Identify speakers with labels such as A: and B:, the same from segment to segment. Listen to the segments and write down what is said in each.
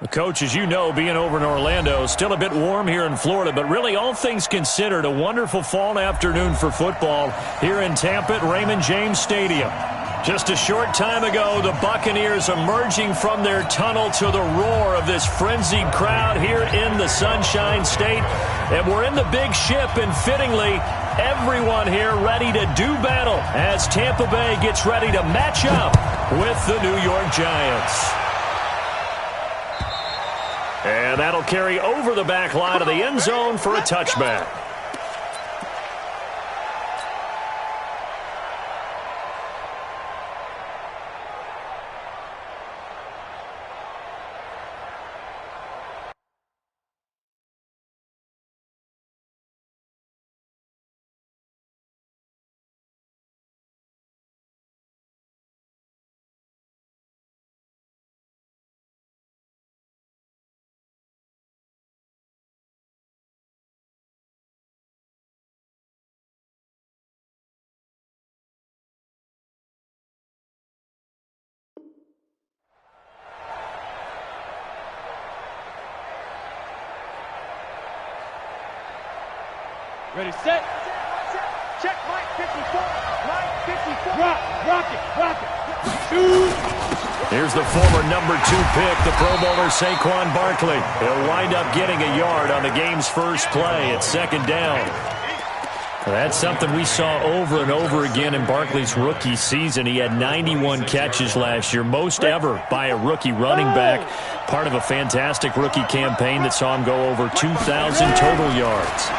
A: Coach, as you know, being over in Orlando, still a bit warm here in Florida, but really all things considered, a wonderful fall afternoon for football here in Tampa at Raymond James Stadium. Just a short time ago, the Buccaneers emerging from their tunnel to the roar of this frenzied crowd here in the Sunshine State. And we're in the big ship, and fittingly, everyone here ready to do battle as Tampa Bay gets ready to match up with the New York Giants. And that'll carry over the back line of the end zone for a touchback.
B: Ready, set. Check, Mike 54. Mike 54. Rock it. Shoot.
A: Here's the former number 2 pick, the Pro Bowler Saquon Barkley. He'll wind up getting a yard on the game's first play at second down. That's something we saw over and over again in Barkley's rookie season. He had 91 catches last year, most ever by a rookie running back. Part of a fantastic rookie campaign that saw him go over 2,000 total yards.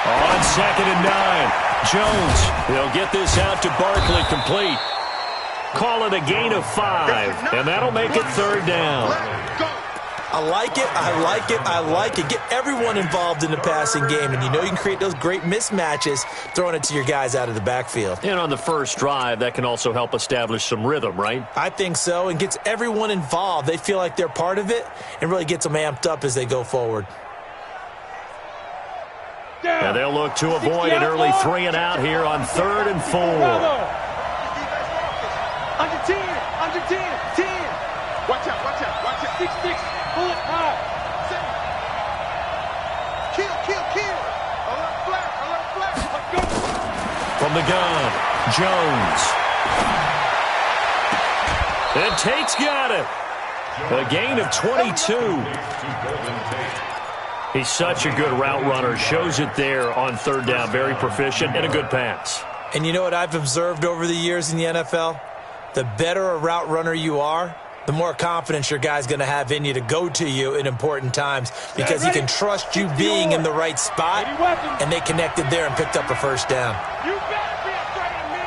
A: On 2nd and 9, Jones. He'll get this out to Barkley, complete. Call it a gain of 5, and that'll make it 3rd down.
C: I like it. Get everyone involved in the passing game, and you know you can create those great mismatches throwing it to your guys out of the backfield.
A: And on the first drive, that can also help establish some rhythm, right?
C: I think so, and gets everyone involved. They feel like they're part of it and really gets them amped up as they go forward.
A: And they'll look to avoid an early 3 and out here on 3rd and 4.
B: Under 10. 10. Watch out. 6. Pull it high. 7. Kill. Alert flash. Let's go.
A: From the gun, Jones. And Tate's got it. A gain of 22. He's such a good route runner. Shows it there on 3rd down. Very proficient and a good pass.
C: And you know what I've observed over the years in the NFL? The better a route runner you are, the more confidence your guy's going to have in you to go to you in important times because he can trust you being in the right spot, and they connected there and picked up a first down.
B: You better be afraid of me.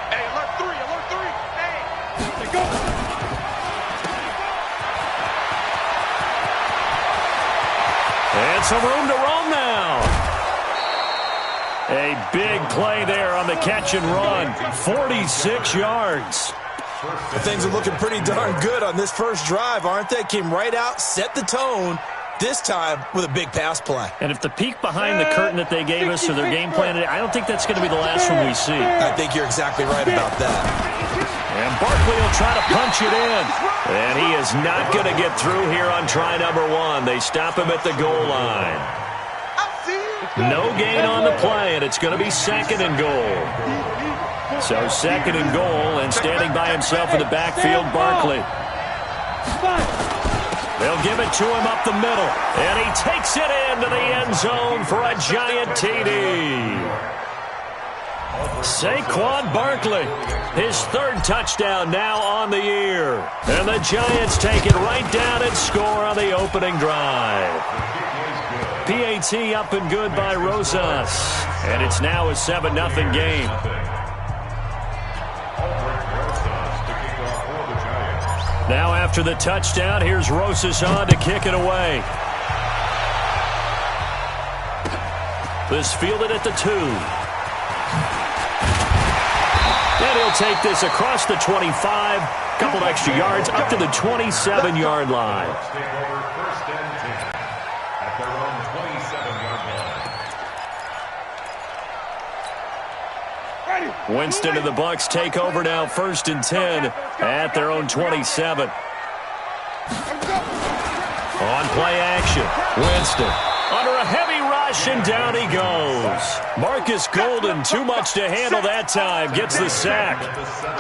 B: Hey, alert 3. Hey, go.
A: And some room to roam now. A big play there on the catch and run. 46 yards.
C: Well, things are looking pretty darn good on this first drive, aren't they? Came right out, set the tone, this time with a big pass play.
A: And if the peek behind the curtain that they gave us or their game plan, I don't think that's going to be the last one we see.
C: I think you're exactly right about that.
A: And Barkley will try to punch it in. And he is not going to get through here on try number 1. They stop him at the goal line. No gain on the play, and it's going to be 2nd and goal. So 2nd and goal, and standing by himself in the backfield, Barkley. They'll give it to him up the middle, and he takes it into the end zone for a giant TD. Saquon Barkley, his 3rd touchdown now on the year. And the Giants take it right down and score on the opening drive. PAT up and good by Rosas. And it's now a 7-0 game. Now after the touchdown, here's Rosas on to kick it away. This fielded at the 2. And he'll take this across the 25, couple extra yards, up to the 27-yard line. Winston and the Bucs take over now, 1st and 10 at their own 27. On play action, Winston under a heavy rush, and down he goes. Marcus Golden, too much to handle that time, gets the sack.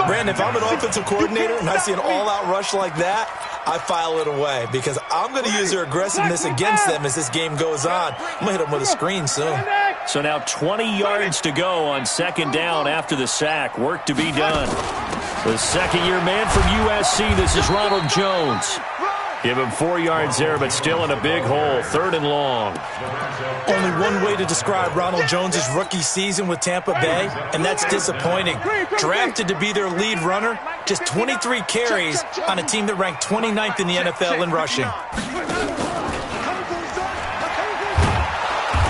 C: Brandon, if I'm an offensive coordinator and I see an all-out rush like that, I file it away because I'm going to use their aggressiveness against them as this game goes on. I'm going to hit them with a screen soon.
A: So now 20 yards to go on second down after the sack. Work to be done. The second-year man from USC, this is Ronald Jones. Give him 4 yards there, but still in a big hole. Third and long.
C: Only one way to describe Ronald Jones' rookie season with Tampa Bay, and that's disappointing. Drafted to be their lead runner, just 23 carries on a team that ranked 29th in the NFL in rushing.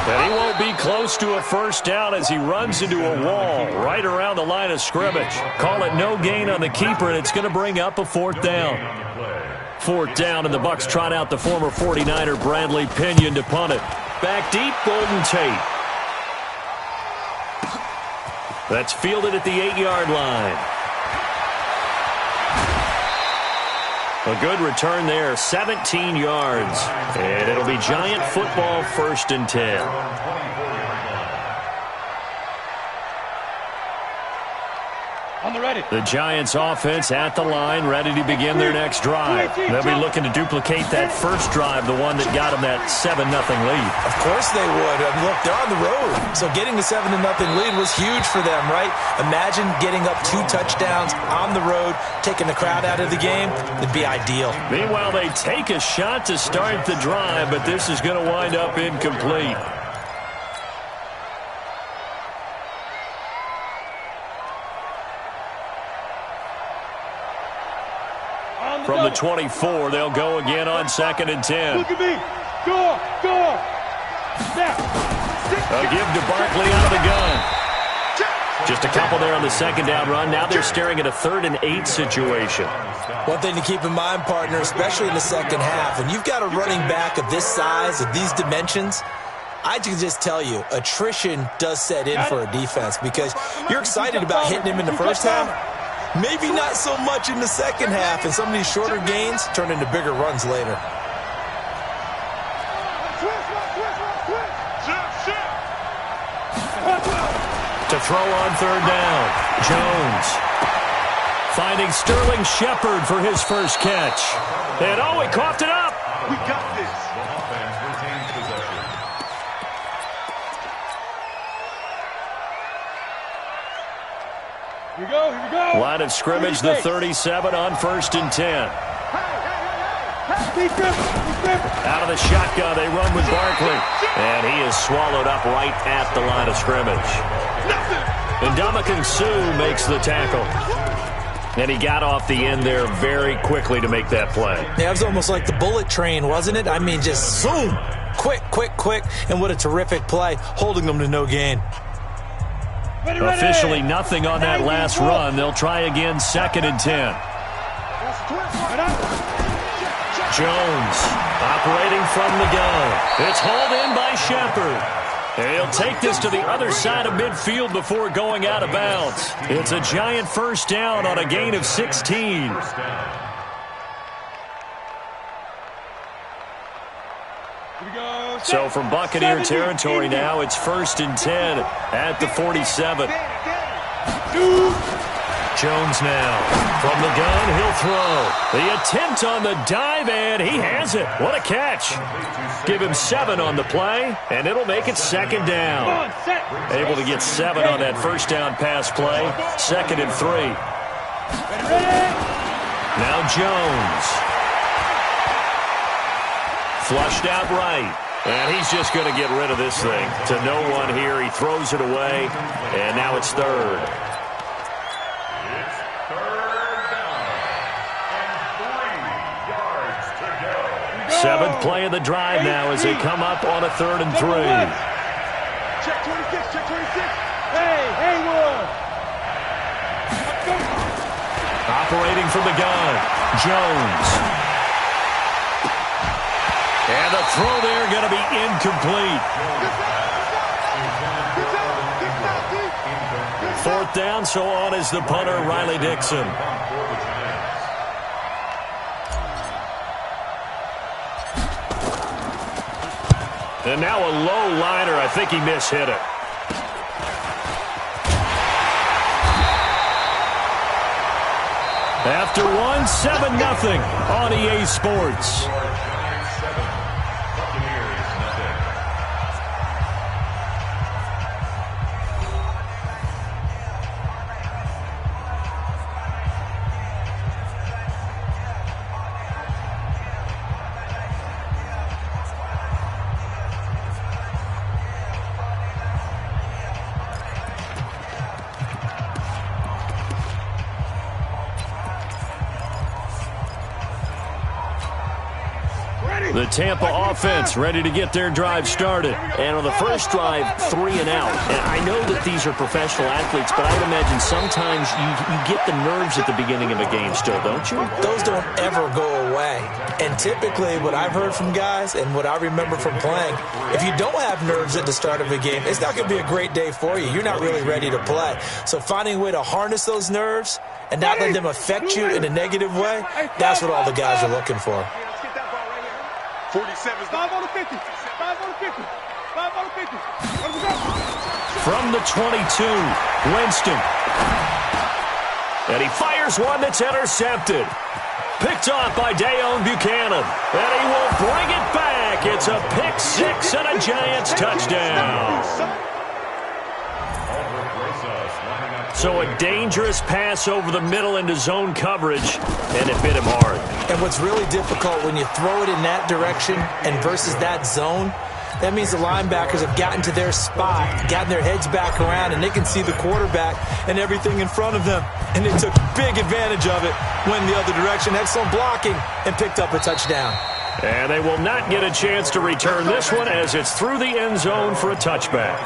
A: And he won't be close to a first down as he runs into a wall right around the line of scrimmage. Call it no gain on the keeper, and it's going to bring up a fourth down. Fourth down, and the Bucs trot out the former 49er Bradley Pinion to punt it. Back deep, Golden Tate. That's fielded at the 8-yard line. A good return there, 17 yards. And it'll be Giant football, 1st and 10.
B: On the ready.
A: The Giants offense at the line, ready to begin their next drive. They'll be looking to duplicate that first drive, the one that got them that 7-0 lead.
C: Of course they would. I mean, look, they're on the road. So getting the 7-0 lead was huge for them, right? Imagine getting up 2 touchdowns on the road, taking the crowd out of the game. It'd be ideal.
A: Meanwhile, they take a shot to start the drive, but this is going to wind up incomplete. From the 24, they'll go again on 2nd and 10.
B: Look at me. Go. Now.
A: A give to Barkley out of the gun. Just a couple there on the second down run. Now they're staring at a 3rd and 8 situation.
C: One thing to keep in mind, partner, especially in the second half, when you've got a running back of this size, of these dimensions, I can just tell you, attrition does set in for a defense because you're excited about hitting him in the first half. Maybe not so much in the second half, and some of these shorter gains turn into bigger runs later.
A: To throw on 3rd down, Jones. Finding Sterling Shepard for his first catch. And he coughed it up.
B: We got this. Here we go.
A: Line of scrimmage, the 37 on 1st and 10. Out of the shotgun, they run with Barkley. And he is swallowed up right at the line of scrimmage. And Ndamukong Suh makes the tackle. And he got off the end there very quickly to make that play.
C: Yeah, it was almost like the bullet train, wasn't it? I mean, just zoom. Quick. And what a terrific play, holding them to no gain.
A: Officially nothing on that last run. They'll try again, 2nd and 10. Jones operating from the gun. It's hauled in by Shepard. He'll take this to the other side of midfield before going out of bounds. It's a Giant first down on a gain of 16. So from Buccaneer territory now, it's 1st and 10 at the 47. Jones now from the gun, he'll throw. The attempt on the dive, and he has it. What a catch. Give him 7 on the play, and it'll make it 2nd down. Able to get 7 on that first down pass play. 2nd and 3. Now Jones. Flushed out right. And he's just going to get rid of this thing. To no one here. He throws it away. And now it's 3rd.
D: It's 3rd down. And 3 yards to go.
A: 7th play of the drive now as they come up on a 3rd and 3.
B: Check 26, check 26. Hey, Haywood.
A: Operating from the gun. Jones. And the throw there going to be incomplete. 4th down, so on is the punter, Riley Dixon. And now a low liner. I think he mishit it. After one, 7-0 on EA Sports. The Tampa offense ready to get their drive started.
E: And on the first drive, 3 and out. And I know that these are professional athletes, but I would imagine sometimes you get the nerves at the beginning of a game still, don't you?
C: Those don't ever go away. And typically what I've heard from guys and what I remember from playing, if you don't have nerves at the start of a game, it's not going to be a great day for you. You're not really ready to play. So finding a way to harness those nerves and not let them affect you in a negative way, that's what all the guys are looking for.
B: 47's 5 on the 50. 5 on the 50. 5 on the 50.
A: From the 22, Winston. And he fires one that's intercepted. Picked off by Dayon Buchanan. And he will bring it back. It's a pick six and a Giants touchdown. So a dangerous pass over the middle into zone coverage, and it hit him hard.
C: And what's really difficult when you throw it in that direction and versus that zone, that means the linebackers have gotten to their spot, gotten their heads back around, and they can see the quarterback and everything in front of them. And they took big advantage of it, went the other direction, excellent blocking, and picked up a touchdown.
A: And they will not get a chance to return this one as it's through the end zone for a touchback.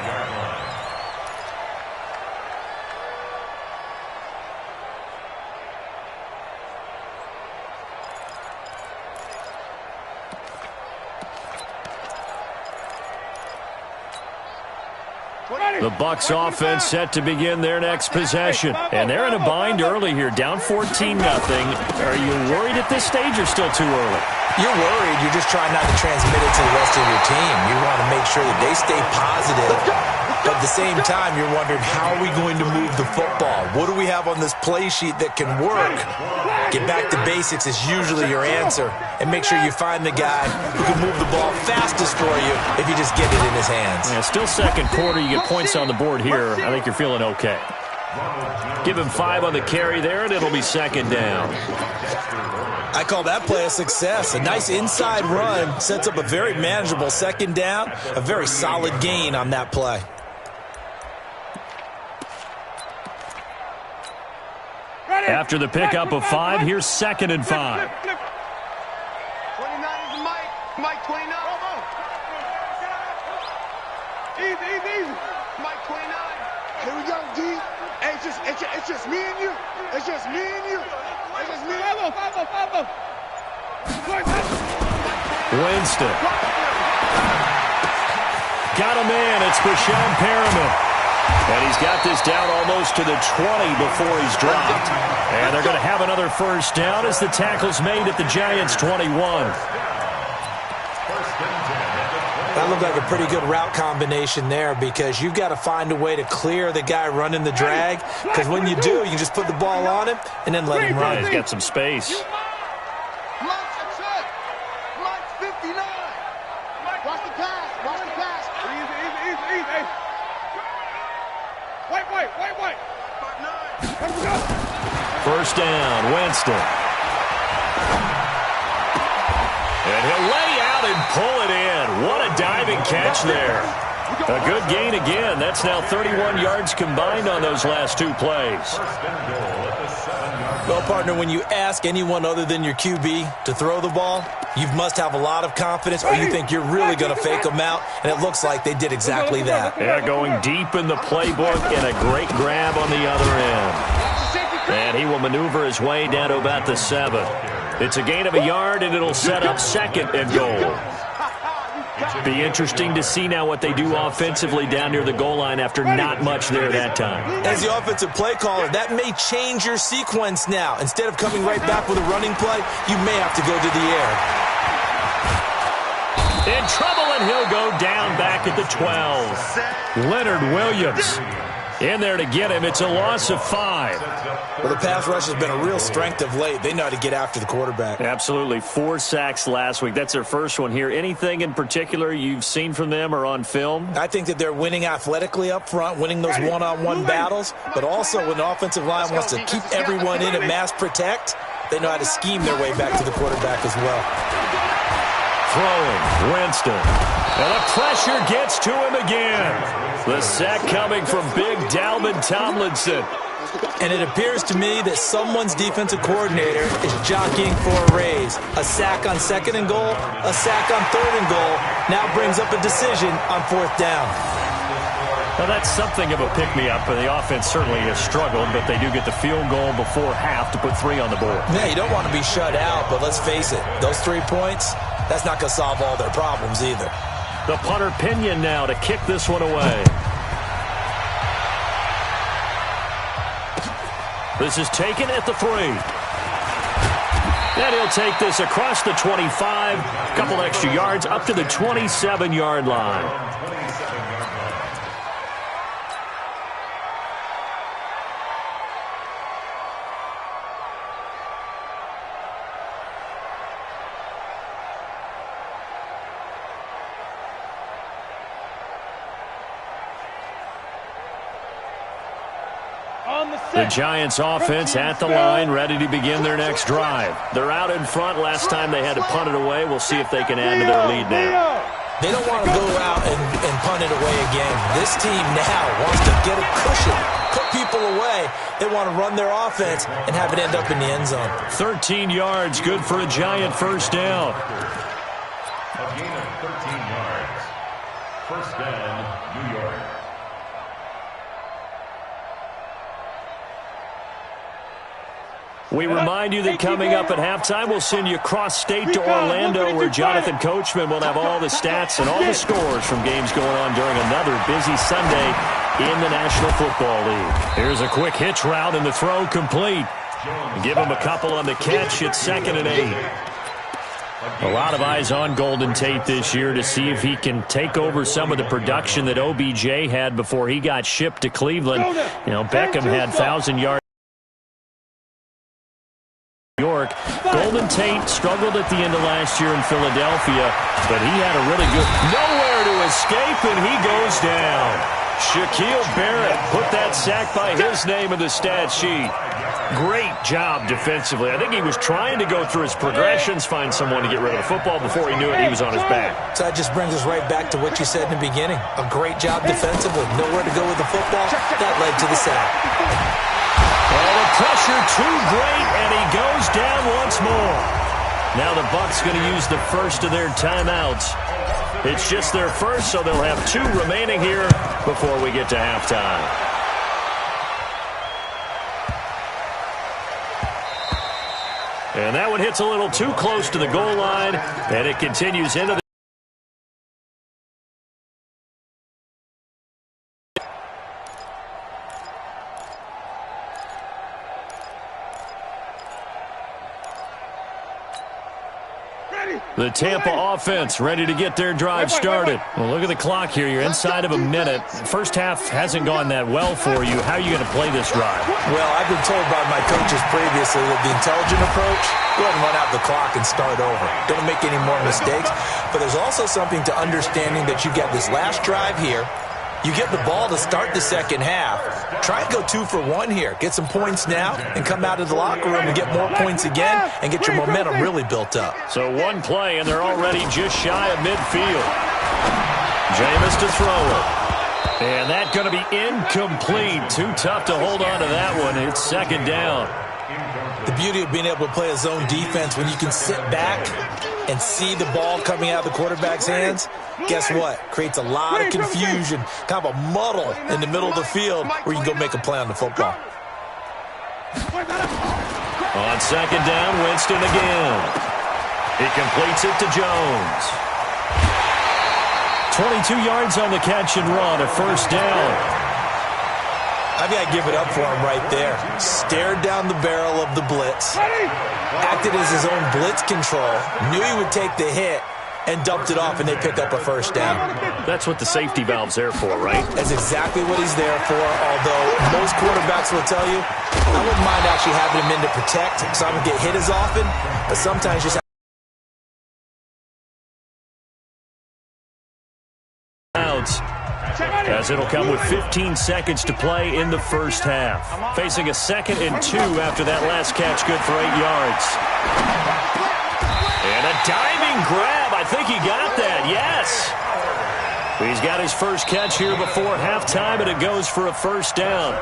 A: The Bucs offense set to begin their next possession. And they're in a bind early here, down 14-0. Are you worried at this stage or still too early?
C: You're worried. You're just trying not to transmit it to the rest of your team. You want to make sure that they stay positive. But at the same time, you're wondering, how are we going to move the football? What do we have on this play sheet that can work? Get back to basics is usually your answer. And make sure you find the guy who can move the ball fastest for you if you just get it in his hands.
A: Yeah, still second quarter. You get points on the board here. I think you're feeling okay. Give him 5 on the carry there, and it'll be second down.
C: I call that play a success. A nice inside run sets up a very manageable second down. A very solid gain on that play.
A: After the pickup of 5, here's 2nd and 5.
B: 29 is the Mike. Mike 29. Easy. Mike 29. Here we go, D. Hey, it's just me and you. It's just me and you. It's just me and you. 5-0.
A: Winston. Got a man. It's Bashawn Perriman. And he's got this down almost to the 20 before he's dropped. And they're going to have another first down as the tackle's made at the Giants' 21.
C: That looked like a pretty good route combination there, because you've got to find a way to clear the guy running the drag. Because when you do, you can just put the ball on him and then let him run.
A: Yeah, he's got some space.
B: Mike 59. Watch the pass. Easy. Wait.
A: First down, Winston. And he'll lay out and pull it in. What a diving catch there. A good gain again. That's now 31 yards combined on those last 2 plays.
C: Well, partner, when you ask anyone other than your QB to throw the ball, you must have a lot of confidence, or you think you're really going to fake them out, and it looks like they did exactly that.
A: Yeah, going deep in the playbook and a great grab on the other end. And he will maneuver his way down to about the 7. It's a gain of a yard, and it'll set up 2nd and goal. Be interesting to see now what they do offensively down near the goal line after not much there that time.
C: As the offensive play caller, that may change your sequence now. Instead of coming right back with a running play, you may have to go to the air.
A: In trouble, and he'll go down back at the 12. Leonard Williams in there to get him. It's a loss of 5.
C: Well, the pass rush has been a real strength of late. They know how to get after the quarterback.
E: Absolutely. 4 sacks last week. That's their first one here. Anything in particular you've seen from them or on film?
C: I think that they're winning athletically up front, winning those one-on-one battles, but also when the offensive line wants to keep everyone in and mass protect, they know how to scheme their way back to the quarterback as well.
A: Throwing, Winston. And the pressure gets to him again. The sack coming from big Dalvin Tomlinson.
C: And it appears to me that someone's defensive coordinator is jockeying for a raise. A sack on 2nd and goal, a sack on 3rd and goal, now brings up a decision on 4th down.
A: Well, that's something of a pick-me-up, and the offense certainly has struggled, but they do get the field goal before half to put 3 on the board.
C: Yeah, you don't want to be shut out, but let's face it, those 3 points, that's not going to solve all their problems either.
A: The punter Pinion now to kick this one away. This is taken at the 3. And he'll take this across the 25. A couple extra yards up to the 27-yard line. The Giants offense at the line, ready to begin their next drive. They're out in front. Last time they had to punt it away. We'll see if they can add to their lead now.
C: They don't want to go out and punt it away again. This team now wants to get a cushion, put people away. They want to run their offense and have it end up in the end zone.
A: 13 yards, good for a Giant first down.
D: A gain of 13 yards. First down, New York.
A: We remind you that coming up at halftime, we'll send you cross-state to Orlando, where Jonathan Coachman will have all the stats and all the scores from games going on during another busy Sunday in the National Football League. Here's a quick hitch route, and the throw complete. Give him a couple on the catch. It's 2nd and 8. A lot of eyes on Golden Tate this year to see if he can take over some of the production that OBJ had before he got shipped to Cleveland. You know, Beckham had 1,000 yards. York. Golden Tate struggled at the end of last year in Philadelphia, but he had a really good nowhere to escape, and he goes down. Shaquille Barrett put that sack by his name in the stat sheet. Great job defensively. I think he was trying to go through his progressions, find someone to get rid of the football. Before he knew it, he was on his back.
C: So that just brings us right back to what you said in the beginning. A great job defensively. Nowhere to go with the football. That led to the sack.
A: Well, the pressure too great, and he goes down once more. Now the Bucs going to use the first of their timeouts. It's just their first, so they'll have 2 remaining here before we get to halftime. And that one hits a little too close to the goal line, and it continues into the The Tampa offense ready to get their drive started. Well, look at the clock here. You're inside of a minute. First half hasn't gone that well for you. How are you going to play this drive?
C: Well, I've been told by my coaches previously that the intelligent approach, go ahead and run out the clock and start over. Don't make any more mistakes. But there's also something to understanding that you get this last drive here. You get the ball to start the second half. Try and go 2 for 1 here. Get some points now and come out of the locker room and get more points again and get your momentum really built up.
A: So 1 play, and they're already just shy of midfield. Jameis to throw it. And that's going to be incomplete. Too tough to hold on to that one. It's 2nd down.
C: The beauty of being able to play a zone defense when you can sit back and see the ball coming out of the quarterback's hands, guess what? Creates a lot of confusion, kind of a muddle in the middle of the field where you can go make a play on the football.
A: On 2nd down, Winston again. He completes it to Jones. 22 yards on the catch and run, a first down.
C: I've got to give it up for him right there. Stared down the barrel of the blitz. Acted as his own blitz control. Knew he would take the hit. and dumped it off, and they pick up a first down.
E: That's what the safety valve's there for, right?
C: That's exactly what he's there for, although most quarterbacks will tell you, I wouldn't mind actually having him in to protect, so I don't get hit as often, but sometimes just
A: as it'll come with 15 seconds to play in the first half. Facing a 2nd and 2 after that last catch, good for 8 yards. And a diving grab. I think he got that, yes. He's got his first catch here before halftime, and it goes for a first down.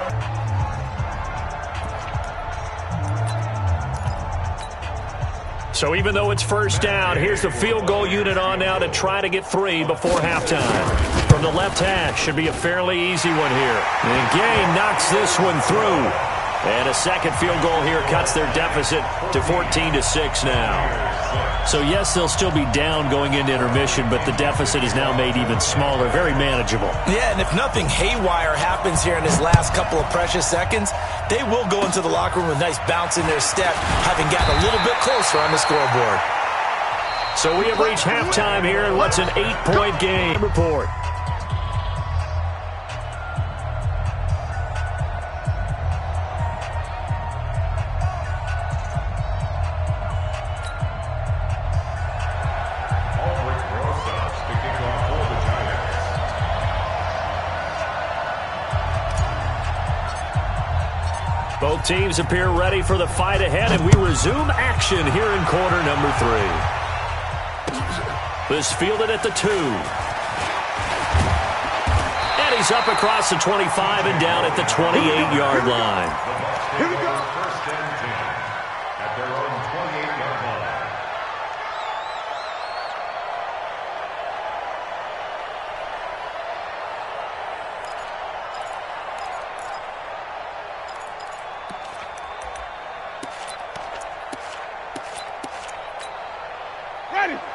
A: So even though it's first down, here's the field goal unit on now to try to get 3 before halftime. From the left hash, should be a fairly easy one here. And Gay knocks this one through. And a second field goal here cuts their deficit to 14-6 now. So yes, they'll still be down going into intermission, but the deficit is now made even smaller, very manageable.
C: Yeah, and if nothing haywire happens here in this last couple of precious seconds, they will go into the locker room with a nice bounce in their step, having gotten a little bit closer on the scoreboard.
A: So we have reached halftime here in what's an 8-point game. Report. Both teams appear ready for the fight ahead, and we resume action here in quarter number 3. This fielded at the 2. And he's up across the 25 and down at the 28-yard line.
B: Here we go.
D: First and 10 at their own 28-yard line.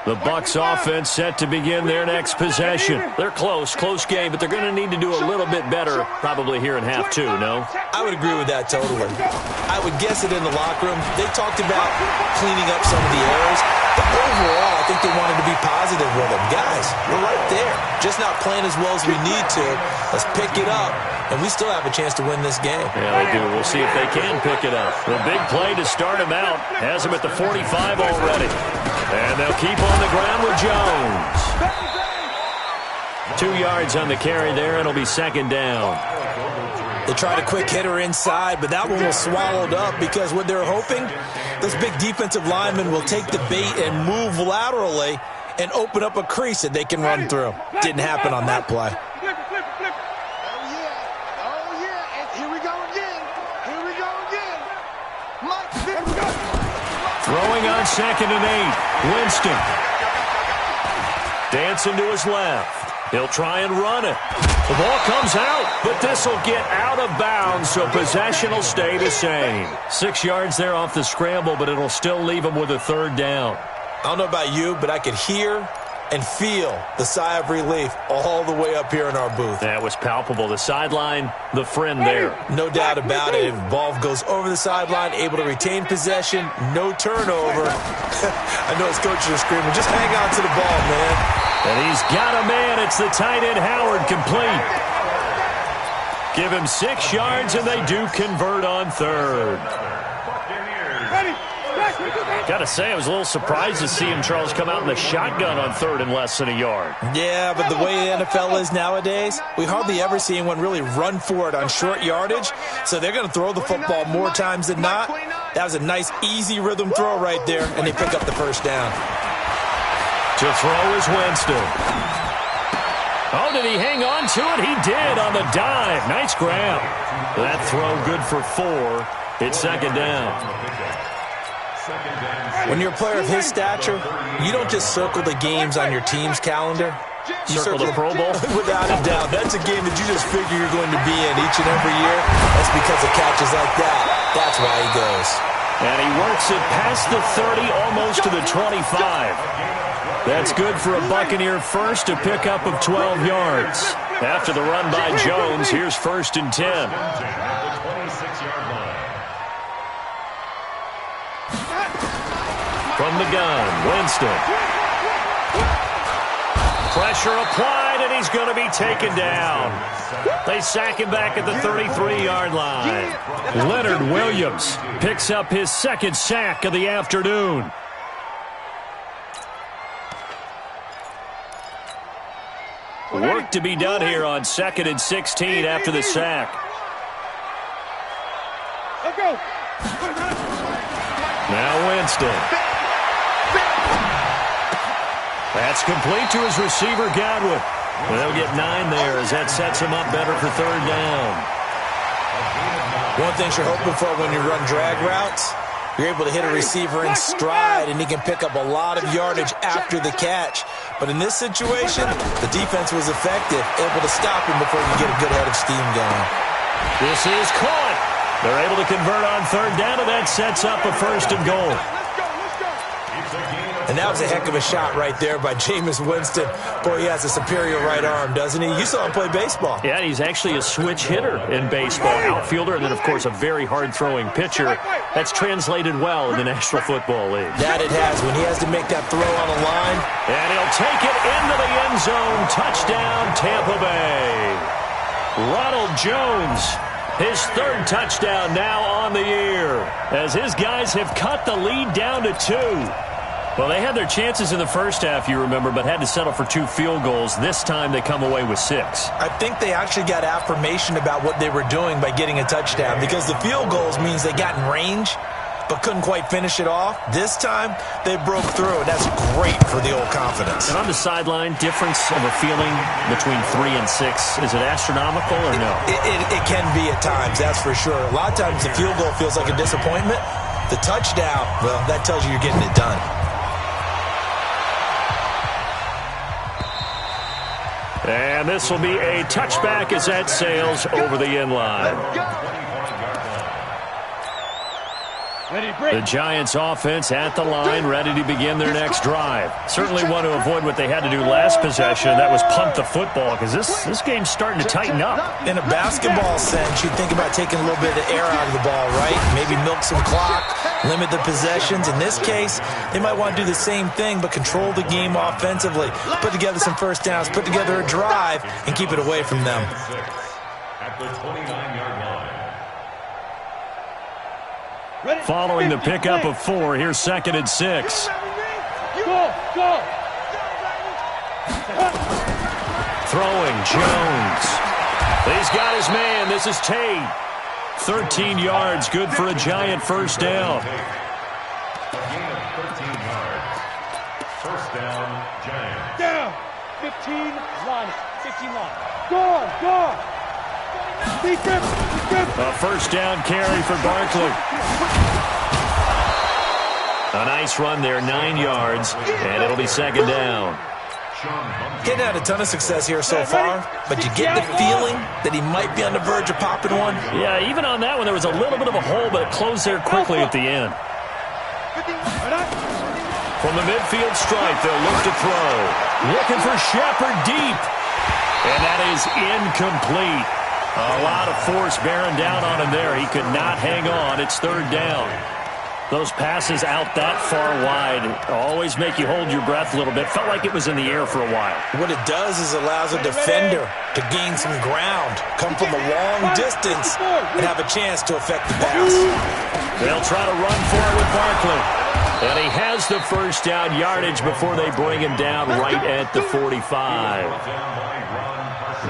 A: The Bucs offense set to begin their next possession. They're close game, but they're going to need to do a little bit better probably here in half 2, no?
C: I would agree with that totally. I would guess it in the locker room. They talked about cleaning up some of the errors, but overall, I think they wanted to be positive with them. Guys, we're right there. Just not playing as well as we need to. Let's pick it up, and we still have a chance to win this game.
A: Yeah, they do. We'll see if they can pick it up. The big play to start him out has him at the 45 already. And they'll keep on the ground with Jones. 2 yards on the carry there. It'll be second down.
C: They tried a quick hitter inside, but that one was swallowed up because what they're hoping, this big defensive lineman will take the bait and move laterally and open up a crease that they can run through. Didn't happen on that play.
B: Oh, yeah. And here we go again. Here we go again. Here we go.
A: Throwing on 2nd and 8. Winston. Dancing to his left. He'll try and run it. The ball comes out, but this will get out of bounds, so possession will stay the same. 6 yards there off the scramble, but it'll still leave him with a third down.
C: I don't know about you, but I could hear and feel the sigh of relief all the way up here in our booth.
A: That was palpable. The sideline, the friend there.
C: No doubt about it. If ball goes over the sideline, able to retain possession, no turnover. I know his coaches are screaming, just hang on to the ball, man.
A: And he's got a man. It's the tight end, Howard, complete. Give him 6 yards, and they do convert on third. Got to say, I was a little surprised to see him, Charles, come out in the shotgun on third and less than a yard.
C: Yeah, but the way the NFL is nowadays, we hardly ever see anyone really run for it on short yardage, so they're going to throw the football more times than not. That was a nice, easy rhythm throw right there, and they pick up the first down.
A: To throw is Winston. Oh, did he hang on to it? He did on the dive. Nice grab. That throw good for 4. It's second down.
C: When you're a player of his stature, you don't just circle the games on your team's calendar. You
A: circle the Pro Bowl?
C: Without a doubt. That's a game that you just figure you're going to be in each and every year. That's because of catches like that. That's why he goes.
A: And he works it past the 30, almost to the 25. That's good for a Buccaneer first, a pickup of 12 yards. After the run by Jones, here's 1st and 10. From the gun, Winston. Pressure applied, and he's going to be taken down. They sack him back at the 33-yard line. Leonard Williams picks up his second sack of the afternoon. Work to be done here on 2nd and 16 after the sack.
B: Let's go.
A: Now Winston. That's complete to his receiver, Godwin. They'll get 9 there as that sets him up better for 3rd down.
C: One thing you're hoping for when you run drag routes, you're able to hit a receiver in stride, and he can pick up a lot of yardage after the catch. But in this situation, the defense was effective, able to stop him before you get a good head of steam going.
A: This is caught. They're able to convert on 3rd down, and that sets up a 1st and goal.
C: And that was a heck of a shot right there by Jameis Winston. Boy, he has a superior right arm, doesn't he? You saw him play baseball.
A: Yeah, he's actually a switch hitter in baseball. Outfielder, and then, of course, a very hard-throwing pitcher. That's translated well in the National Football League.
C: That it has. When he has to make that throw on a line.
A: And he'll take it into the end zone. Touchdown, Tampa Bay. Ronald Jones, his 3rd touchdown now on the year, as his guys have cut the lead down to 2. Well, they had their chances in the first half, you remember, but had to settle for 2 field goals. This time they come away with 6.
C: I think they actually got affirmation about what they were doing by getting a touchdown, because the field goals means they got in range but couldn't quite finish it off. This time they broke through, and that's great for the old confidence.
A: And on the sideline, difference of a feeling between 3 and 6, is it astronomical or no?
C: It can be at times, that's for sure. A lot of times the field goal feels like a disappointment. The touchdown, well, that tells you you're getting it done.
A: And this will be a touchback as that sails over the end line. The Giants offense at the line, ready to begin their next drive. Certainly want to avoid what they had to do last possession, and that was punt the football, because this game's starting to tighten up.
C: In a basketball sense, you'd think about taking a little bit of air out of the ball, right? Maybe milk some clock, limit the possessions. In this case, they might want to do the same thing, but control the game offensively. Put together some first downs, put together a drive, and keep it away from them.
D: At the 29-yard line.
A: Following the pickup of 4, here's 2nd and 6.
B: Go.
A: Throwing, Jones. He's got his man. This is Tate. 13 yards, good for a Giant first down.
D: A gain of 13 yards. First down, Giants.
B: Down. 15 line. 15 line. Go.
A: A first down carry for Barkley. A nice run there, 9 yards, and it'll be 2nd down.
C: Getting had a ton of success here so far, but you get the feeling that he might be on the verge of popping one.
A: Yeah, even on that one, there was a little bit of a hole, but it closed there quickly at the end. From the midfield stripe, they'll look to throw. Looking for Shepard deep. And that is incomplete. A lot of force bearing down on him there. He could not hang on. It's 3rd down. Those passes out that far wide always make you hold your breath a little bit. Felt like it was in the air for a while.
C: What it does is allows a defender to gain some ground, come from a long distance, and have a chance to affect the pass.
A: They'll try to run for it with Barkley. And he has the first down yardage before they bring him down right at the 45.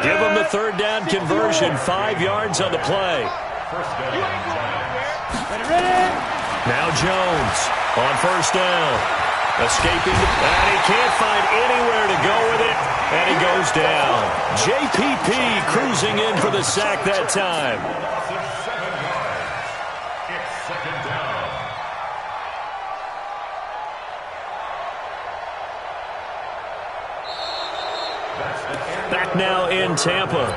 A: Give him the 3rd down conversion, 5 yards on the play. Now Jones on first down. Escaping, and he can't find anywhere to go with it, and he goes down. JPP cruising in for the sack that time.
D: It's 2nd down.
A: Back now in Tampa.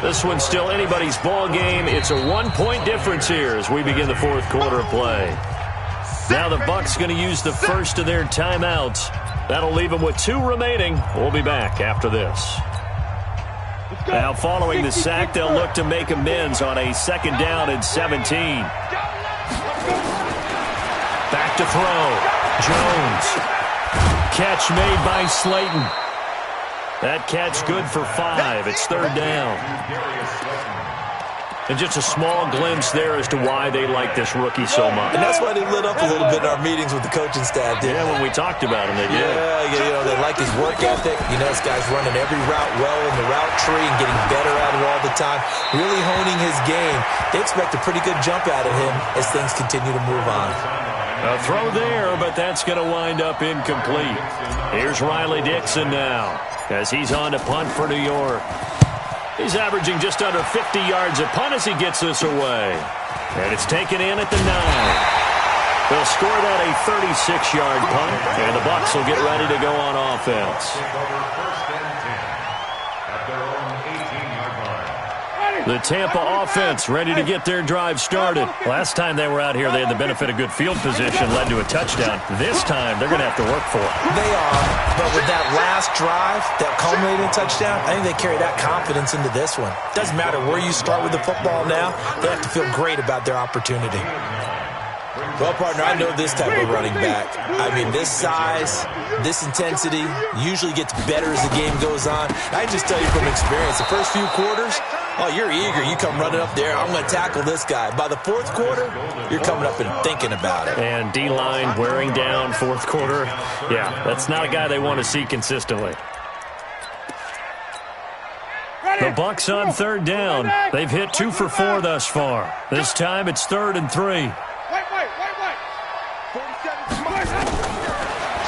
A: This one's still anybody's ball game. It's a 1-point difference here as we begin the 4th quarter of play. Now the Bucs going to use the first of their timeouts. That'll leave them with 2 remaining. We'll be back after this. Now following the sack, they'll look to make amends on a 2nd down and 17. Back to throw. Jones. catch made by Slayton. That catch good for 5. It's third down. And just a small glimpse there as to why they like this rookie so much.
C: And that's why they lit up a little bit in our meetings with the coaching staff, didn't
A: they? When we talked about him, they did.
C: Yeah, they like his work ethic. This guy's running every route well in the route tree and getting better at it all the time, really honing his game. They expect a pretty good jump out of him as things continue to move on.
A: A throw there, but that's going to wind up incomplete. Here's Riley Dixon now as he's on to punt for New York. He's averaging just under 50 yards a punt as he gets this away. And it's taken in at the 9. They'll score that a 36-yard punt, and the Bucs will get ready to go on offense. The Tampa offense ready to get their drive started. Last time they were out here, they had the benefit of good field position, led to a touchdown. This time, they're going to have to work for it.
C: They are, but with that last drive, that culminating touchdown, I think they carry that confidence into this one. Doesn't matter where you start with the football now, they have to feel great about their opportunity. Well, partner, I know this type of running back. I mean, this size, this intensity usually gets better as the game goes on. I can just tell you from experience, the first few quarters, oh, you're eager. You come running up there. I'm going to tackle this guy. By the fourth quarter, you're coming up and thinking about it.
A: And D-line wearing down fourth quarter. Yeah, that's not a guy they want to see consistently. The Bucs on third down. They've hit 2 for 4 thus far. This time it's 3rd and 3.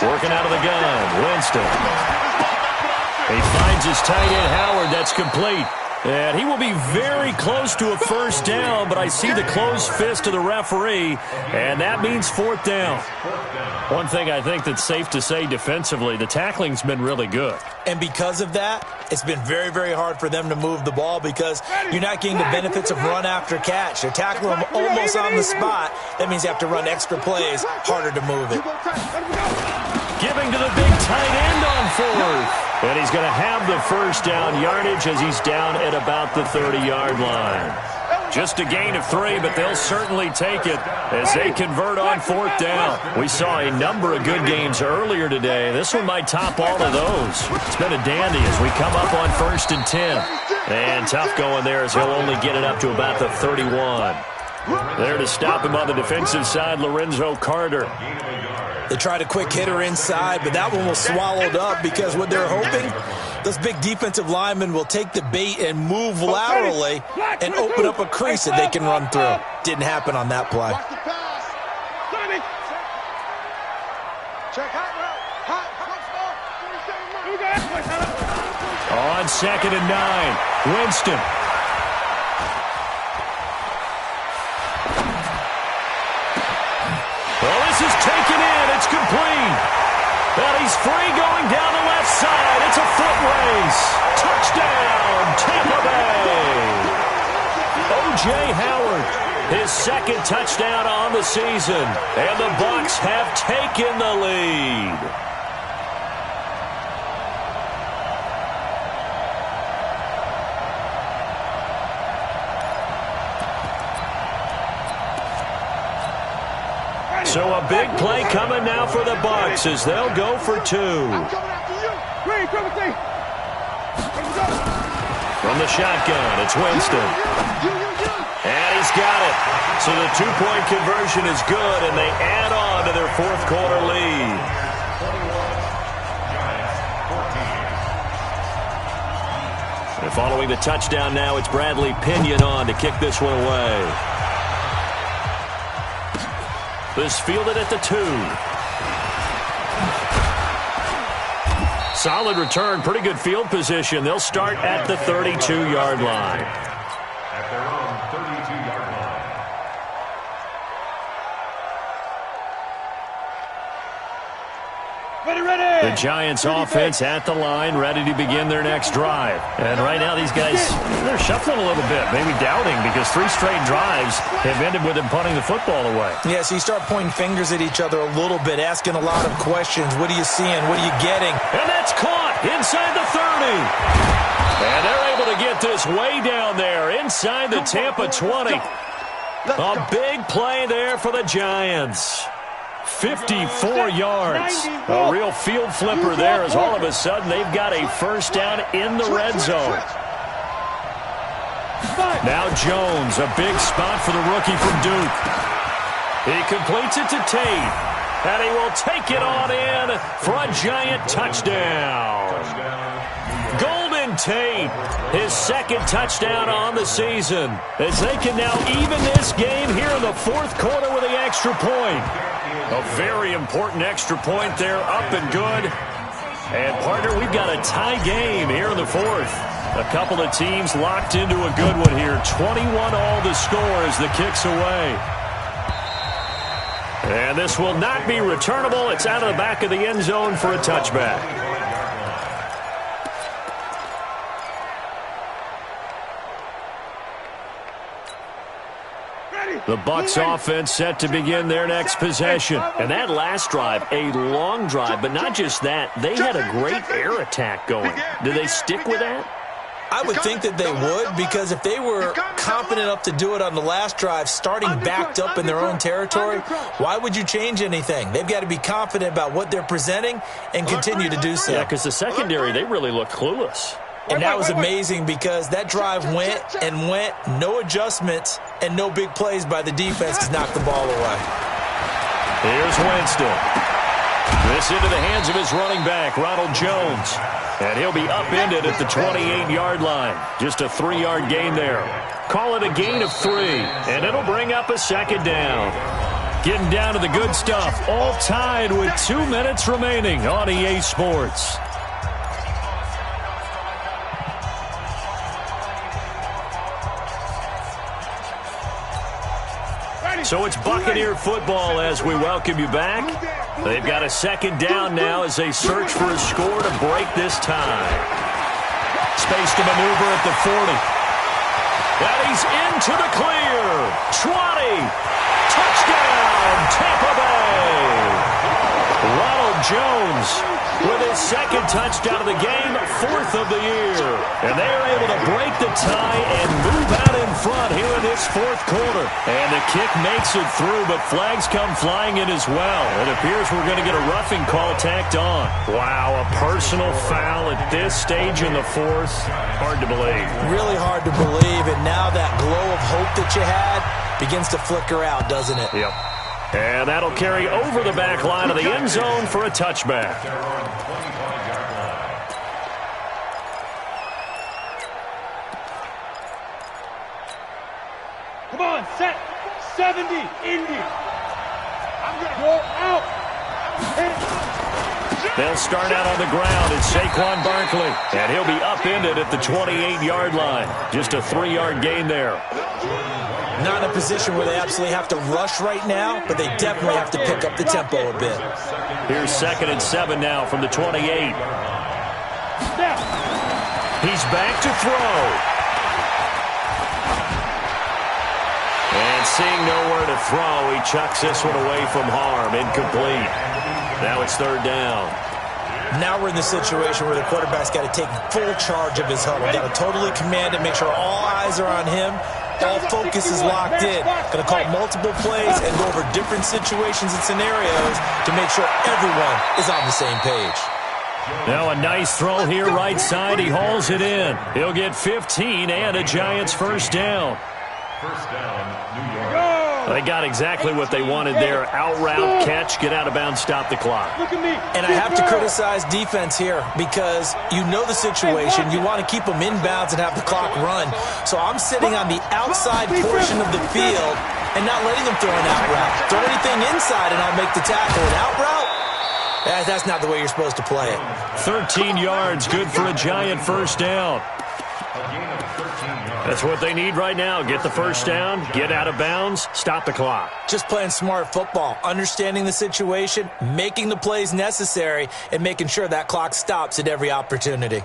A: Working out of the gun, Winston. He finds his tight end, Howard. That's complete. And he will be very close to a first down, but I see the closed fist of the referee, and that means 4th down. One thing I think that's safe to say defensively, the tackling's been really good.
C: And because of that, it's been very, very hard for them to move the ball because you're not getting the benefits of run after catch. They're tackling them almost on the spot. That means you have to run extra plays, harder to move it.
A: Giving to the big tight end on 4th. And he's going to have the first down yardage as he's down at about the 30-yard line. Just a gain of 3, but they'll certainly take it as they convert on 4th down. We saw a number of good games earlier today. This one might top all of those. It's been a dandy as we come up on 1st and 10. And tough going there as he'll only get it up to about the 31. There to stop him on the defensive side, Lorenzo Carter.
C: They tried a quick hitter inside, but that one was swallowed up because what they're hoping, those big defensive linemen will take the bait and move laterally and open up a crease that they can run through. Didn't happen on that play.
A: On 2nd and 9, Winston. Well, this is taken in. It's complete. And he's free going down the left side. It's a foot race. Touchdown, Tampa Bay. O.J. Howard, his 2nd touchdown on the season. And the Bucs have taken the lead. So a big play coming now for the Bucs as they'll go for 2. From the shotgun, it's Winston. And he's got it. So the 2-point conversion is good, and they add on to their 4th quarter lead. And following the touchdown now, it's Bradley Pinion on to kick this one away. This fielded at the 2. Solid return, pretty good field position. They'll start at the 32-yard line.
D: At their own 32-yard line.
A: The Giants offense at the line, ready to begin their next drive. And right now these guys, they're shuffling a little bit, maybe doubting, because 3 straight drives have ended with them punting the football away.
C: Yeah, so you start pointing fingers at each other a little bit, asking a lot of questions. What are you seeing? What are you getting?
A: And that's caught inside the 30. And they're able to get this way down there inside the Tampa 20. A big play there for the Giants. 54 yards. A real field flipper there as all of a sudden they've got a first down in the red zone. Now Jones, a big spot for the rookie from Duke. He completes it to Tate, and he will take it on in for a giant touchdown. Golden Tate, his second touchdown on the season, as they can now even this game here in the fourth quarter with the extra point. A very important extra point there, up and good. And, partner, we've got a tie game here in the fourth. A couple of teams locked into a good one here. 21 all the score as the kick's away. And this will not be returnable. It's out of the back of the end zone for a touchback. The Bucs offense set to begin their next possession. And that last drive, a long drive, but not just that. They had a great air attack going. Do they stick with that?
C: I would think that they would, because if they were confident enough to do it on the last drive, starting backed up in their own territory, why would you change anything? They've got to be confident about what they're presenting and continue to do so.
E: Yeah, because the secondary, they really look clueless.
C: And that was amazing because that drive went and went, no adjustments, and no big plays by the defense to knock the ball away.
A: Here's Winston. This into the hands of his running back, Ronald Jones. And he'll be upended at the 28-yard line. Just a 3-yard gain there. Call it a gain of 3, and it'll bring up a second down. Getting down to the good stuff, all tied with 2 minutes remaining on EA Sports. So it's Buccaneer football as we welcome you back. They've got a second down now as they search for a score to break this tie. Space to maneuver at the 40. And he's into the clear. 20. Touchdown, Tampa Bay. Ronald Jones with his second touchdown of the game, 4th of the year. And they're able to break the tie and move out in front here in this fourth quarter. And the kick makes it through, but flags come flying in as well. It appears we're going to get a roughing call tacked on. Wow, a personal foul at this stage in the fourth. Hard to believe.
C: Really hard to believe, and now that glow of hope that you had begins to flicker out, doesn't it?
A: Yep. And that'll carry over the back line of the end zone for a touchback.
B: Come on, set. 70, Indy. I'm going to go out.
A: They'll start out on the ground. It's Saquon Barkley. And he'll be upended at the 28-yard line. Just a 3-yard gain there.
C: Not in a position where they absolutely have to rush right now, but they definitely have to pick up the tempo a bit.
A: Here's 2nd and 7 now from the 28. He's back to throw. And seeing nowhere to throw, he chucks this one away from harm. Incomplete. Now it's 3rd down.
C: Now we're in the situation where the quarterback's got to take full charge of his huddle. Got to totally command it, make sure all eyes are on him. All focus is locked in. Going to call multiple plays and go over different situations and scenarios to make sure everyone is on the same page.
A: Now a nice throw here right side. He hauls it in. He'll get 15 and a Giants first down.
D: First down, New York.
A: They got exactly what they wanted there. Out route, catch, get out of bounds, stop the clock.
C: And I have to criticize defense here because you know the situation. You want to keep them inbounds and have the clock run. So I'm sitting on the outside portion of the field and not letting them throw an out route. Throw anything inside and I'll make the tackle. An out route? That's not the way you're supposed to play it.
A: 13 yards, good for a Giant first down. That's what they need right now. Get the first down, get out of bounds, stop the clock.
C: Just playing smart football, understanding the situation, making the plays necessary, and making sure that clock stops at every opportunity.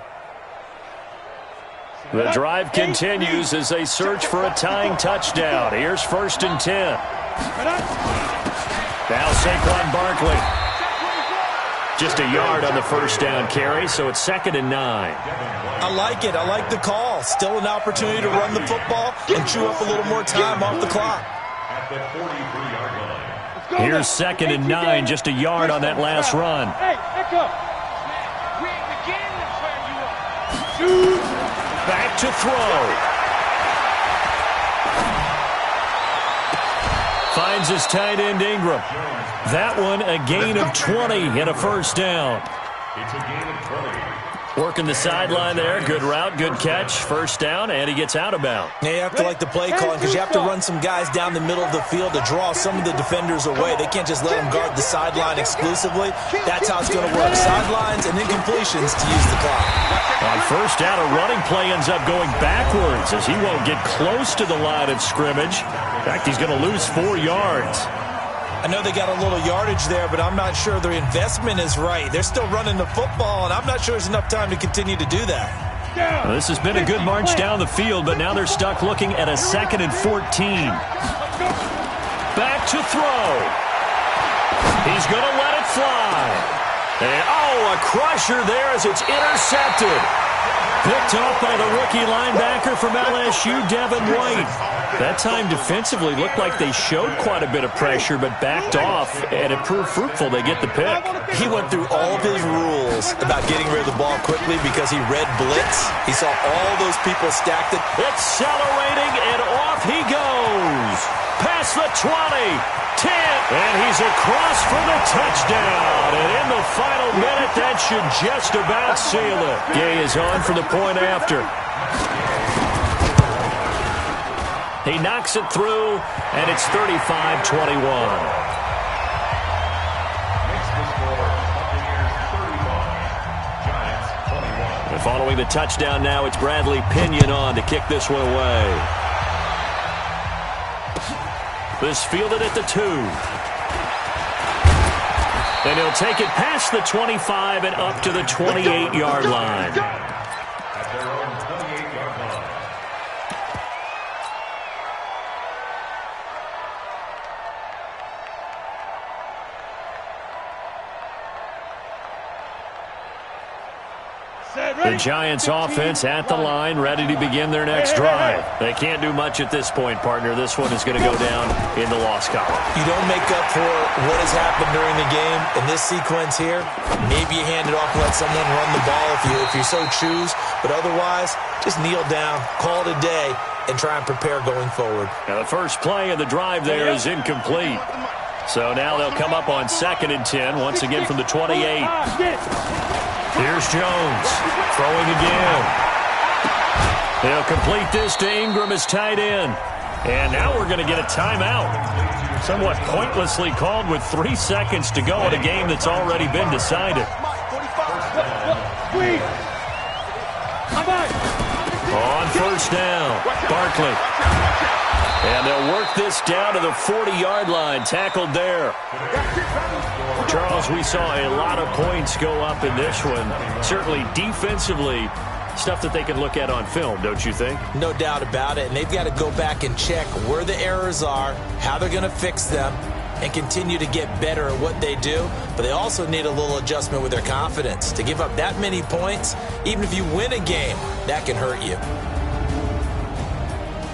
A: The drive continues as they search for a tying touchdown. Here's 1st and 10. Now Saquon Barkley. Just a yard on the first down carry, so it's 2nd and 9.
C: I like it. I like the call. Still an opportunity to run the football and chew up a little more time off the clock.
D: At the 43-yard line.
A: Here's 2nd and 9, just a yard on that last run. Back to throw. Finds his tight end Ingram. That one a gain of 20 and a first down.
D: It's a gain of 20.
A: Working the sideline there. Good route, good catch. First down, and he gets out of bounds.
C: Now you have to like the play calling because you have to run some guys down the middle of the field to draw some of the defenders away. They can't just let them guard the sideline exclusively. That's how it's going to work. Sidelines and incompletions to use the clock.
A: On first down, a running play ends up going backwards as he won't get close to the line of scrimmage. In fact, he's going to lose 4 yards.
C: I know they got a little yardage there, but I'm not sure their investment is right. They're still running the football, and I'm not sure there's enough time to continue to do that.
A: Well, this has been a good march down the field, but now they're stuck looking at a 2nd and 14. Back to throw. He's going to let it fly. And, a crusher there as it's intercepted. Picked off by the rookie linebacker from LSU, Devin White. That time defensively looked like they showed quite a bit of pressure but backed off, and it proved fruitful. They get the pick.
C: He went through all of his rules about getting rid of the ball quickly because he read blitz. He saw all those people stacked.
A: Accelerating, and off he goes. Past the 20, 10, and he's across for the touchdown. And in the final minute, that should just about seal it. Gay is on for the point after. He knocks it through, and it's 35-21. Following the touchdown now, it's Bradley Pinion on to kick this one away. This fielded at the 2. And he'll take it past the 25 and up to the 28-yard line.
D: At their own 28-yard line.
A: The Giants offense at the line, ready to begin their next drive. They can't do much at this point, partner. This one is going to go down in the loss column.
C: You don't make up for what has happened during the game. In this sequence here, maybe you hand it off and let someone run the ball if you so choose. But otherwise, just kneel down, call it a day, and try and prepare going forward.
A: Now the first play of the drive there is incomplete. So now they'll come up on 2nd and 10, once again from the 28. Here's Jones, throwing again. They'll complete this to Ingram as tight end. And now we're going to get a timeout. Somewhat pointlessly called with 3 seconds to go in a game that's already been decided. On first down, Barkley. And they'll work this down to the 40-yard line, tackled there. Charles, we saw a lot of points go up in this one. Certainly defensively, stuff that they can look at on film, don't you think?
C: No doubt about it, and they've got to go back and check where the errors are, how they're going to fix them, and continue to get better at what they do. But they also need a little adjustment with their confidence. To give up that many points, even if you win a game, that can hurt you.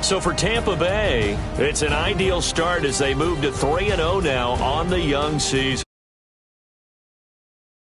A: So for Tampa Bay, it's an ideal start as they move to 3-0 now on the young season.